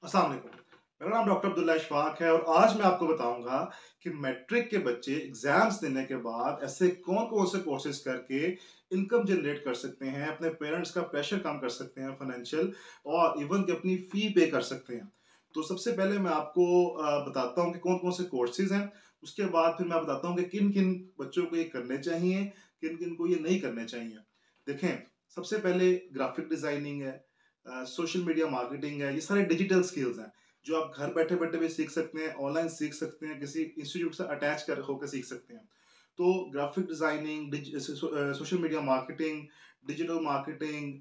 अस्सलाम वालेकुम। मेरा नाम डॉक्टर अब्दुल्ला इशफाक है और आज मैं आपको बताऊंगा कि मैट्रिक के बच्चे एग्जाम्स देने के बाद ऐसे कौन कौन से कोर्सेज करके इनकम जनरेट कर सकते हैं, अपने पेरेंट्स का प्रेशर कम कर सकते हैं फाइनेंशियल, और इवन कि अपनी फी पे कर सकते हैं। तो सबसे पहले मैं आपको बताता हूँ कि कौन कौन से कोर्सेज हैं। उसके बाद फिर मैं बताता हूँ कि किन किन बच्चों को ये करने चाहिए, किन किन को ये नहीं करने चाहिए। देखें, सबसे पहले ग्राफिक डिजाइनिंग है, सोशल मीडिया मार्केटिंग है, ये सारे डिजिटल स्किल्स हैं जो आप घर बैठे बैठे भी सीख सकते हैं, ऑनलाइन सीख सकते हैं, किसी इंस्टीट्यूट से अटैच कर होकर सीख सकते हैं। तो graphic designing, social media marketing, digital marketing,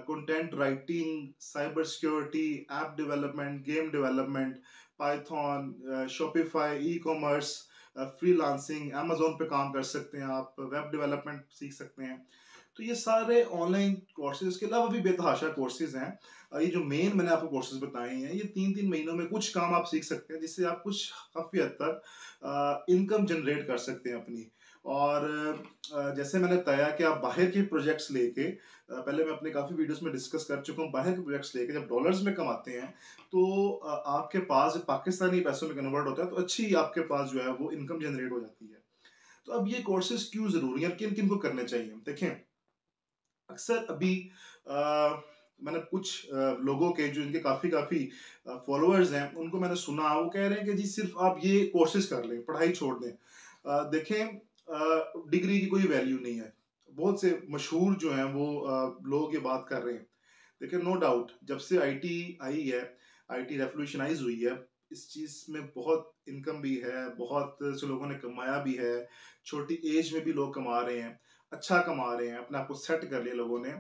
content writing, cyber security, app development, game development, Python, Shopify, e commerce, freelancing, Amazon पे काम कर सकते हैं, आप वेब डेवलपमेंट सीख सकते हैं। तो ये सारे ऑनलाइन कोर्सेज, इसके अलावा भी बेतहाशा कोर्सेज हैं। ये जो मेन मैंने आपको कोर्सेज बताए हैं, ये 3-3 महीनों में कुछ काम आप सीख सकते हैं जिससे आप कुछ काफ़ी हद तक इनकम जनरेट कर सकते हैं अपनी। और जैसे मैंने बताया कि आप बाहर के प्रोजेक्ट्स लेके, पहले मैं अपने काफ़ी वीडियोस में डिस्कस कर चुका हूँ, बाहर के प्रोजेक्ट्स लेके जब डॉलर्स में कमाते हैं तो आपके पास जब पाकिस्तानी पैसों में कन्वर्ट होता है तो अच्छी आपके पास जो है वो इनकम जनरेट हो जाती है। तो अब ये कोर्सेज क्यों ज़रूरी है, किन किन को करने चाहिए? देखें, अक्सर अभी मैंने कुछ लोगों के जो इनके काफ़ी काफ़ी फॉलोअर्स हैं, उनको मैंने सुना, वो कह रहे हैं कि जी सिर्फ आप ये कोर्सेज कर लें, पढ़ाई छोड़ दें। देखें, डिग्री की कोई वैल्यू नहीं है। बहुत से मशहूर जो हैं वो लोग ये बात कर रहे हैं। देखिए, नो डाउट जब से आईटी आई है, आईटी रेवोल्यूशनाइज हुई है, इस चीज़ में बहुत इनकम भी है, बहुत से लोगों ने कमाया भी है, छोटी एज में भी लोग कमा रहे हैं, अच्छा कमा रहे हैं, अपने आप को सेट कर लिया लोगों ने।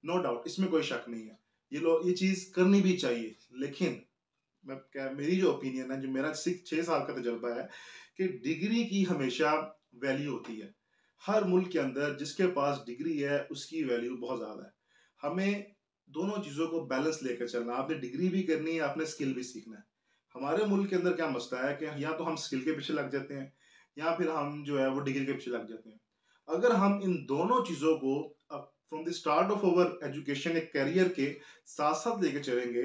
नो डाउट, इसमें कोई शक नहीं है। ये चीज़ करनी भी चाहिए, लेकिन मैं क्या, मेरी जो ओपिनियन है, जो मेरा 6 साल का तजुर्बा है, कि डिग्री की हमेशा वैल्यू होती है। हर मुल्क के अंदर जिसके पास डिग्री है उसकी वैल्यू बहुत ज़्यादा है। हमें दोनों चीज़ों को बैलेंस लेकर चलना है। आपने डिग्री भी करनी है, आपने स्किल भी सीखना है। हमारे मुल्क के अंदर क्या मसला है कि या तो हम स्किल के पीछे लग जाते हैं, या फिर हम जो है वो डिग्री के पीछे लग जाते हैं। अगर हम इन दोनों चीज़ों को from the start of our education, एक करियर के साथ साथ लेके चलेंगे,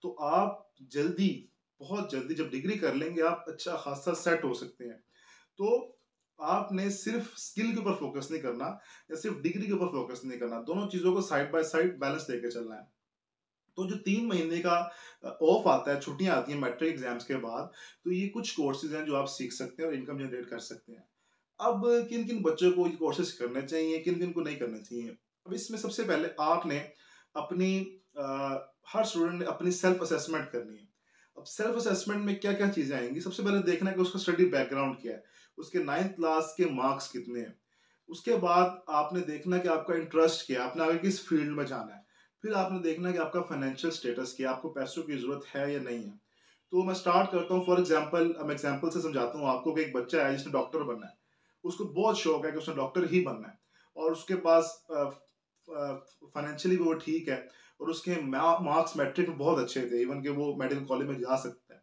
तो आप जल्दी, बहुत जल्दी जब डिग्री कर लेंगे, आप अच्छा खासा सेट हो सकते हैं। तो आपने सिर्फ स्किल के ऊपर फोकस नहीं करना, या सिर्फ डिग्री के ऊपर फोकस नहीं करना, दोनों चीज़ों को साइड बाय साइड बैलेंस लेके चलना है। तो जो 3 महीने का ऑफ आता है, छुट्टियां आती हैं मैट्रिक एग्जाम्स के बाद, तो ये कुछ कोर्सेज हैं जो आप सीख सकते हैं और इनकम जनरेट कर सकते हैं। अब किन किन बच्चों को ये कोर्सेज करने चाहिए, किन किन को नहीं करने चाहिए? अब इसमें सबसे पहले आपने अपनी अ, हर स्टूडेंट ने अपनी सेल्फ असेसमेंट करनी है। अब सेल्फ असेसमेंट में क्या क्या चीजें आएंगी? सबसे पहले देखना है कि उसका स्टडी बैकग्राउंड क्या है, उसके 9th क्लास के मार्क्स कितने हैं। उसके बाद आपने देखना कि आपका इंटरेस्ट क्या है, आपने आगे किस फील्ड में जाना है। फिर आपने देखना कि आपका फाइनेंशियल स्टेटस क्या है, आपको पैसों की जरूरत है या नहीं है। तो मैं स्टार्ट करता हूँ, फॉर एग्जाम्पल मैं एग्जाम्पल से समझाता हूँ आपको कि एक बच्चा है जिसने डॉक्टर बनना है। उसको बहुत शौक है कि उसने डॉक्टर ही बनना है, और उसके पास फाइनेंशियली वो ठीक है, और उसके मार्क्स मैट्रिक में बहुत अच्छे थे, इवन कि वो मेडिकल कॉलेज में जा सकता है।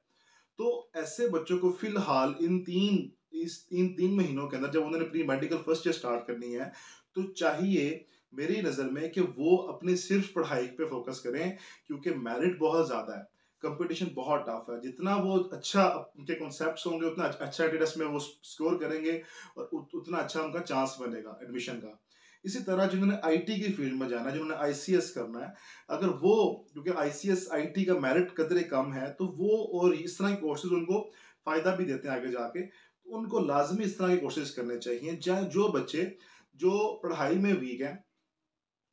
तो ऐसे बच्चों को फिलहाल इन 3 महीनों के अंदर, जब उन्होंने pre medical first year start करनी है, तो चाहिए मेरी नज़र में कि वो अपनी सिर्फ पढ़ाई पे फोकस करें, क्योंकि मेरिट बहुत ज़्यादा है, कंपटीशन बहुत टफ है। जितना वो अच्छा उनके कॉन्सेप्ट्स होंगे, उतना अच्छा टेस्ट में वो स्कोर करेंगे, और उतना अच्छा उनका चांस बनेगा एडमिशन का। इसी तरह जिन्होंने आईटी की फील्ड में जाना है, जिन्होंने आईसीएस करना है, अगर वो, क्योंकि आईसीएस आईटी का मेरिट कदरे कम है, तो वो और इस तरह के कोर्सेज उनको फायदा भी देते हैं आगे जाके, तो उनको लाजमी इस तरह की कोर्सेज करने चाहिए। जहाँ जो बच्चे जो पढ़ाई में वीक हैं,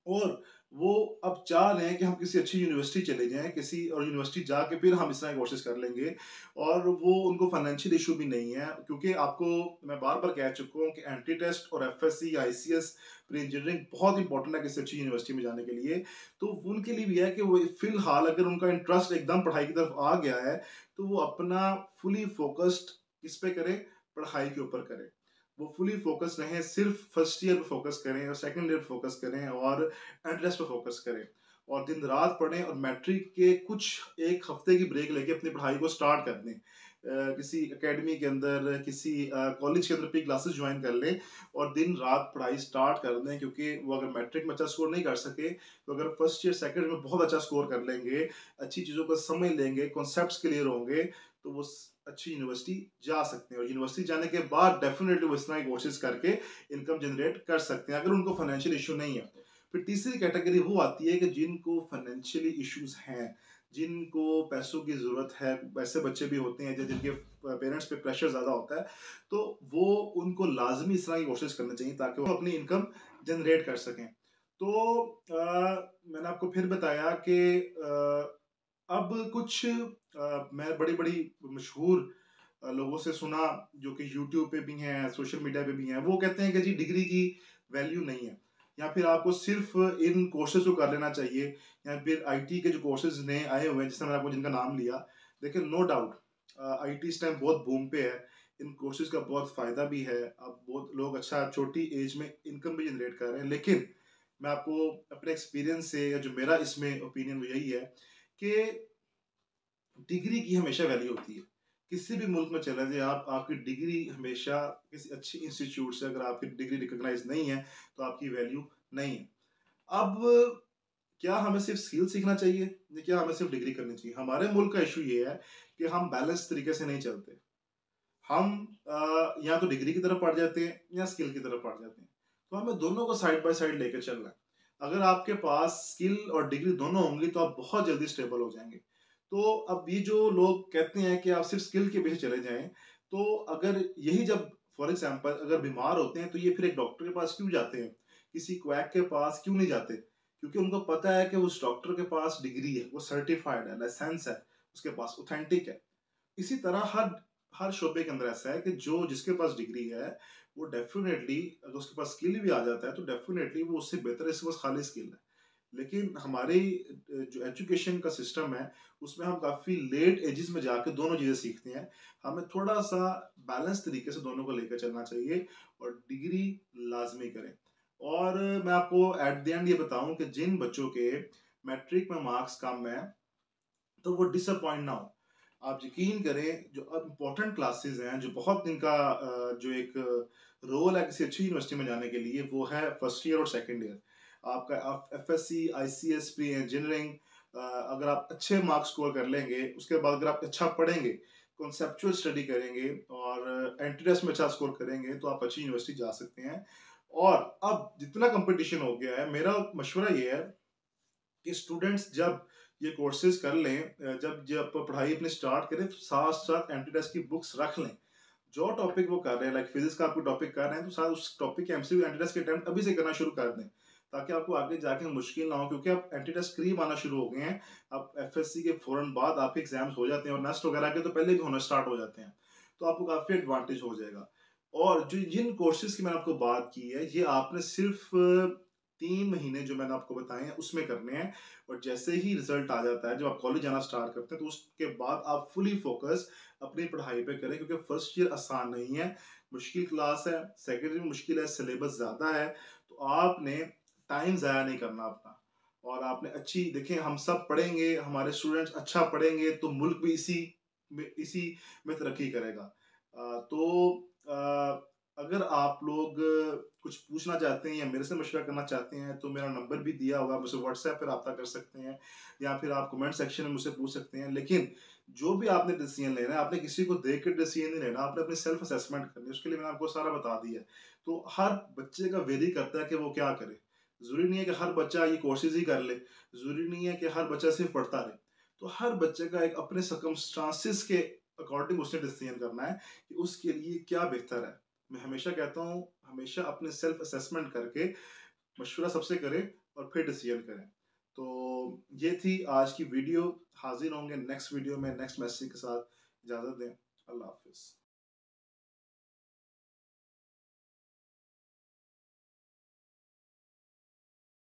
और वो अब चाह रहे हैं कि हम किसी अच्छी यूनिवर्सिटी चले जाएं, किसी और यूनिवर्सिटी जाके फिर हम इस तरह की कोर्सेज कर लेंगे, और वो उनको फाइनेंशियल इशू भी नहीं है, क्योंकि आपको मैं बार बार कह चुका हूँ कि एंट्री टेस्ट और एफएससी, आईसीएस, प्री इंजीनियरिंग बहुत इंपॉर्टेंट है किसी अच्छी यूनिवर्सिटी में जाने के लिए। तो उनके लिए भी है कि वो फिलहाल अगर उनका इंटरेस्ट एकदम पढ़ाई की तरफ आ गया है, तो वो अपना फुली फोकस्ड किस पे करें, पढ़ाई के ऊपर करें। वो फुली फोकस रहें, सिर्फ फर्स्ट ईयर पे फोकस करें, और सेकंड ईयर पे फोकस करें, और एंट्रेंस पे फोकस करें, और दिन रात पढ़ें, और मैट्रिक के कुछ एक हफ्ते की ब्रेक लेके अपनी पढ़ाई को स्टार्ट कर दें। किसी एकेडमी के अंदर, किसी कॉलेज के अंदर प्री क्लासेस ज्वाइन कर लें और दिन रात पढ़ाई स्टार्ट कर दें, क्योंकि वो अगर मैट्रिक में अच्छा स्कोर नहीं कर सके तो अगर फर्स्ट ईयर सेकंड में बहुत अच्छा स्कोर कर लेंगे, अच्छी चीज़ों को समझ लेंगे, कॉन्सेप्ट्स क्लियर होंगे, तो वो अच्छी यूनिवर्सिटी जा सकते हैं। और यूनिवर्सिटी जाने के बाद डेफिनेटली वो इस तरह की कोर्सेज करके इनकम जनरेट कर सकते हैं, अगर उनको फाइनेंशियल इशू नहीं है। फिर तीसरी कैटेगरी वो आती है कि जिनको फाइनेंशियली इश्यूज हैं, जिनको पैसों की ज़रूरत है, वैसे बच्चे भी होते हैं जिनके पेरेंट्स पे प्रेशर ज़्यादा होता है, तो वो उनको लाजमी इस तरह की कोशिश करनी चाहिए ताकि वो अपनी इनकम जनरेट कर सकें। तो मैंने आपको फिर बताया कि अब कुछ मैं बड़ी-बड़ी मशहूर लोगों से सुना जो कि यूट्यूब पे भी हैं, सोशल मीडिया पे भी हैं, वो कहते हैं कि जी डिग्री की वैल्यू नहीं है, या फिर आपको सिर्फ इन कोर्सेज को कर लेना चाहिए, या फिर आईटी के जो कोर्सेज नए आए हुए हैं, जैसे मैंने आपको जिनका नाम लिया, देखिए नो डाउट आईटी इस टाइम बहुत बूम पे है, इन कोर्सेज का बहुत फ़ायदा भी है, अब बहुत लोग अच्छा छोटी एज में इनकम भी जनरेट कर रहे हैं। लेकिन मैं आपको अपने एक्सपीरियंस से, या जो मेरा इसमें ओपिनियन वो यही है कि डिग्री की हमेशा वैल्यू होती है। किसी भी मुल्क में चले जाइए आप, आपकी डिग्री हमेशा किसी अच्छी इंस्टीट्यूट से अगर आपकी डिग्री रिकॉग्नाइज नहीं है, तो आपकी वैल्यू नहीं है। अब क्या हमें सिर्फ स्किल सीखना चाहिए या क्या हमें सिर्फ डिग्री करनी चाहिए? हमारे मुल्क का इशू ये है कि हम बैलेंस तरीके से नहीं चलते। हम या तो डिग्री की तरफ बढ़ जाते हैं या स्किल की तरफ बढ़ जाते हैं। तो हमें दोनों को साइड बाय साइड लेकर चलना है। अगर आपके पास स्किल और डिग्री दोनों होंगी तो आप बहुत जल्दी स्टेबल हो जाएंगे। तो अब ये जो लोग कहते हैं कि आप सिर्फ स्किल के पीछे चले जाएं, तो अगर यही जब फॉर एग्जांपल अगर बीमार होते हैं तो ये फिर एक डॉक्टर के पास क्यों जाते हैं, किसी क्वैक के पास क्यों नहीं जाते? क्योंकि उनको पता है कि उस डॉक्टर के पास डिग्री है, वो सर्टिफाइड है, लाइसेंस है, उसके पास ऑथेंटिक है। इसी तरह हर हर शोबे के अंदर ऐसा है कि जो जिसके पास डिग्री है वो डेफिनेटली, अगर उसके पास स्किल भी आ जाता है तो डेफिनेटली वो उससे बेहतर है, इसके पास खाली स्किल है। लेकिन हमारी जो एजुकेशन का सिस्टम है उसमें हम काफ़ी लेट एजेस में जाके दोनों चीज़ें सीखते हैं। हमें थोड़ा सा बैलेंस तरीके से दोनों को लेकर चलना चाहिए और डिग्री लाजमी करें। और मैं आपको एट द एंड ये बताऊं कि जिन बच्चों के मैट्रिक में मार्क्स कम है तो वो डिसअपॉइंट ना हो। आप यकीन करें, जो अब इम्पोर्टेंट क्लासेस हैं, जो बहुत इनका जो एक रोल है किसी अच्छी यूनिवर्सिटी में जाने के लिए, वो है फर्स्ट ईयर और सेकंड ईयर। आपका आप एफएससी, आईसीएस, प्री इंजीनियरिंग, अगर आप अच्छे मार्क्स स्कोर कर लेंगे, उसके बाद अगर आप अच्छा पढ़ेंगे, कॉन्सेप्चुअल स्टडी करेंगे और एंट्री टेस्ट में अच्छा स्कोर करेंगे, तो आप अच्छी यूनिवर्सिटी जा सकते हैं। और अब जितना कंपटीशन हो गया है, मेरा मशवरा ये है कि स्टूडेंट्स जब ये कोर्सेज कर लें, जब जब पढ़ाई अपनी स्टार्ट करें, तो साथ साथ एंट्री टेस्ट की बुक्स रख लें। जो टॉपिक वो कर रहे हैं, लाइक फिजिक्स का आपको टॉपिक कर रहे हैं, तो साथ उस टॉपिक के एमसीक्यू एंट्री टेस्ट के अटेम्प्ट अभी से करना शुरू कर दें, ताकि आपको आगे जाके मुश्किल ना हो, क्योंकि आप एंट्री टेस्ट करीब आना शुरू हो गए हैं। अब एफएससी के फौरन बाद आपके एग्जाम्स हो जाते हैं और नेस्ट वगैरह के तो पहले भी होना स्टार्ट हो जाते हैं, तो आपको काफी एडवांटेज हो जाएगा। और जो जिन कोर्सेज की मैंने आपको बात की है, ये आपने सिर्फ 3 महीने जो मैंने आपको बताए हैं उसमें करने हैं। और जैसे ही रिजल्ट आ जाता है, जब आप कॉलेज जाना स्टार्ट करते हैं, तो उसके बाद आप फुली फोकस अपनी पढ़ाई पे करें, क्योंकि फर्स्ट ईयर आसान नहीं है, मुश्किल क्लास है, सेकेंड ईयर मुश्किल है, सिलेबस ज़्यादा है। तो आपने टाइम ज़ाया नहीं करना अपना, और आपने अच्छी, देखें हम सब पढ़ेंगे, हमारे स्टूडेंट्स अच्छा पढ़ेंगे तो मुल्क भी इसी में तरक्की करेगा। तो अगर आप लोग कुछ पूछना चाहते हैं या मेरे से मशवरा करना चाहते हैं, तो मेरा नंबर भी दिया होगा, मुझसे व्हाट्सएप पर रब्ता कर सकते हैं, या फिर आप कमेंट सेक्शन में मुझसे पूछ सकते हैं। लेकिन जो भी आपने डिसीजन लेना है, आपने किसी को देख कर डिसीजन नहीं लेना, आपने अपनी सेल्फ असेसमेंट करनी है, उसके लिए मैंने आपको सारा बता दिया है। तो हर बच्चे का वेरी करता है कि वो क्या करे। जरूरी नहीं है कि हर बच्चा ये कोर्सेज ही कर ले, जरूरी नहीं है कि हर बच्चा सिर्फ पढ़ता रहे। तो हर बच्चे का एक अपने सर्कमस्टांसिस के अकॉर्डिंग उसने डिसीजन करना है कि उसके लिए क्या बेहतर है। मैं हमेशा कहता हूँ, हमेशा अपने सेल्फ असेसमेंट करके मशवरा सबसे करें और फिर डिसीजन करें। तो ये थी आज की वीडियो। हाजिर होंगे नेक्स्ट वीडियो में नेक्स्ट मैसेज के साथ। इजाज़त दें। अल्लाह हाफिज़।